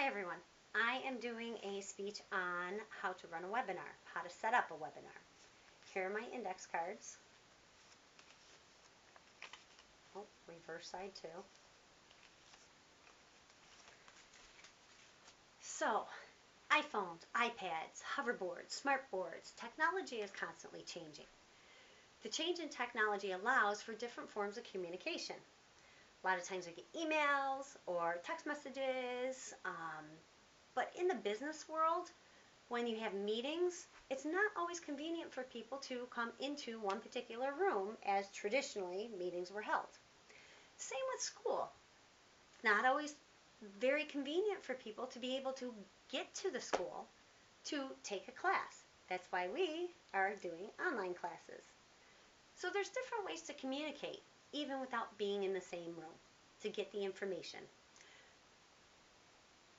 Hi everyone. I am doing a speech on how to run a webinar, how to set up a webinar. Here are my index cards. Oh, reverse side too. So, iPhones, iPads, hoverboards, smartboards, technology is constantly changing. The change in technology allows for different forms of communication. A lot of times we get emails or text messages, but in the business world, when you have meetings, it's not always convenient for people to come into one particular room as traditionally meetings were held. Same with school. It's not always very convenient for people to be able to get to the school to take a class. That's why we are doing online classes. So there's different ways to communicate, even without being in the same room, to get the information.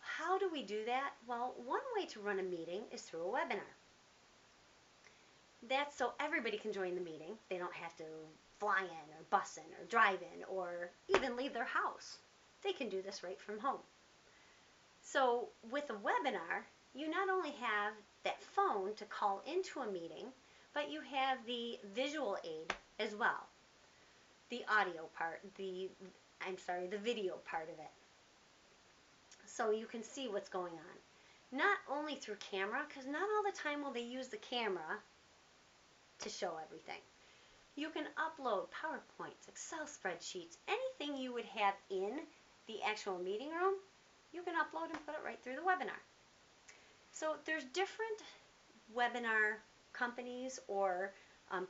How do we do that? Well, one way to run a meeting is through a webinar. That's so everybody can join the meeting. They don't have to fly in or bus in or drive in or even leave their house. They can do this right from home. So with a webinar, you not only have that phone to call into a meeting, but you have the visual aid as well. The audio part, the video part of it. So you can see what's going on. Not only through camera, because not all the time will they use the camera to show everything. You can upload PowerPoints, Excel spreadsheets, anything you would have in the actual meeting room, you can upload and put it right through the webinar. So there's different webinar companies or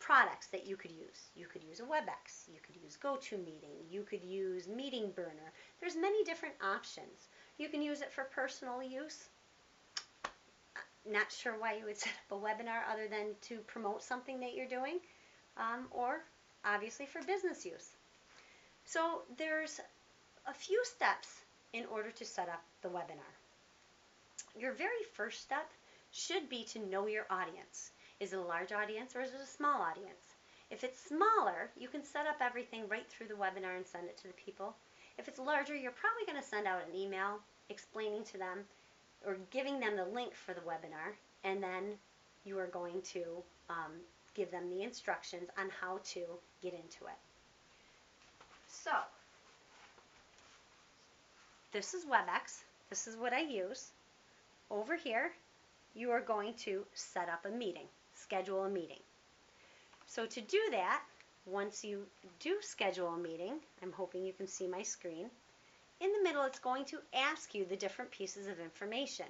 products that you could use. You could use a WebEx, you could use GoToMeeting, you could use Meeting Burner. There's many different options. You can use it for personal use. Not sure why you would set up a webinar other than to promote something that you're doing, or obviously for business use. So there's a few steps in order to set up the webinar. Your very first step should be to know your audience. Is it a large audience or is it a small audience? If it's smaller, you can set up everything right through the webinar and send it to the people. If it's larger, you're probably going to send out an email explaining to them or giving them the link for the webinar, and then you are going to give them the instructions on how to get into it. So, this is WebEx. This is what I use. Over here, you are going to set up a meeting, schedule a meeting. So to do that, once you do schedule a meeting, I'm hoping you can see my screen. In the middle, it's going to ask you the different pieces of information.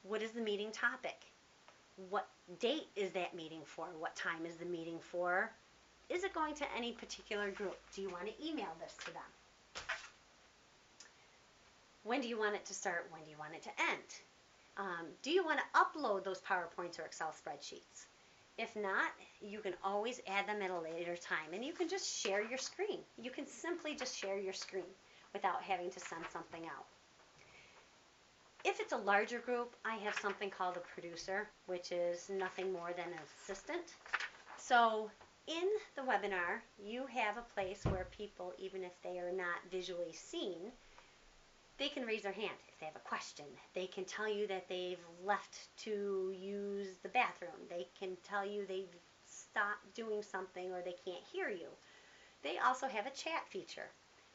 What is the meeting topic? What date is that meeting for? What time is the meeting for? Is it going to any particular group? Do you want to email this to them? When do you want it to start? When do you want it to end? Do you want to upload those PowerPoints or Excel spreadsheets? If not, you can always add them at a later time, and you can just share your screen. You can simply just share your screen without having to send something out. If it's a larger group, I have something called a producer, which is nothing more than an assistant. So in the webinar, you have a place where people, even if they are not visually seen, they can raise their hand if they have a question. They can tell you that they've left to use the bathroom. They can tell you they've stopped doing something or they can't hear you. They also have a chat feature.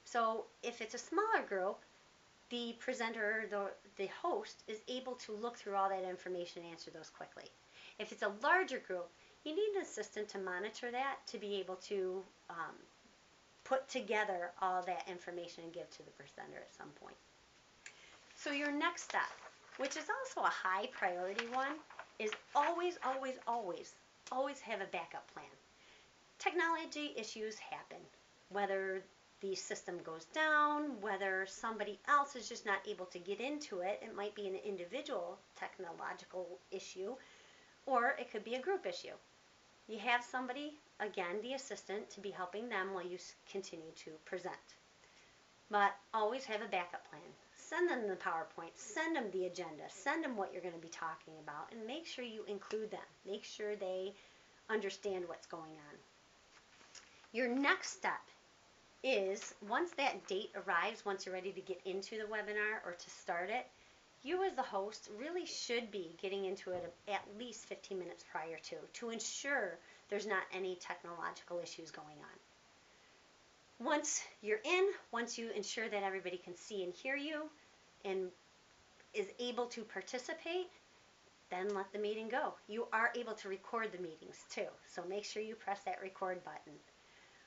So if it's a smaller group, the presenter, the host, is able to look through all that information and answer those quickly. If it's a larger group, you need an assistant to monitor that, to be able to put together all that information and give to the presenter at some point. So your next step, which is also a high priority one, is always have a backup plan. Technology issues happen, whether the system goes down, whether somebody else is just not able to get into it. It might be an individual technological issue, or it could be a group issue. You have somebody, again, the assistant, to be helping them while you continue to present. But always have a backup plan. Send them the PowerPoint, send them the agenda, send them what you're going to be talking about, and make sure you include them. Make sure they understand what's going on. Your next step is once that date arrives, once you're ready to get into the webinar or to start it, you as the host really should be getting into it at least 15 minutes prior to ensure there's not any technological issues going on. Once you're in, once you ensure that everybody can see and hear you and is able to participate, then let the meeting go. You are able to record the meetings too, so make sure you press that record button.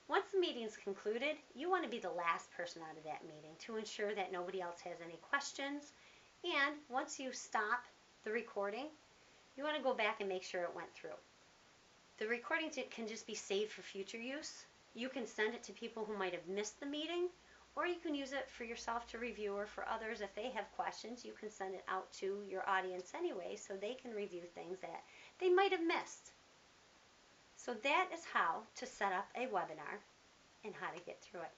Once the meeting's concluded, you want to be the last person out of that meeting to ensure that nobody else has any questions. And once you stop the recording, you want to go back and make sure it went through. The recording can just be saved for future use. You can send it to people who might have missed the meeting, or you can use it for yourself to review, or for others if they have questions, you can send it out to your audience anyway so they can review things that they might have missed. So that is how to set up a webinar and how to get through it.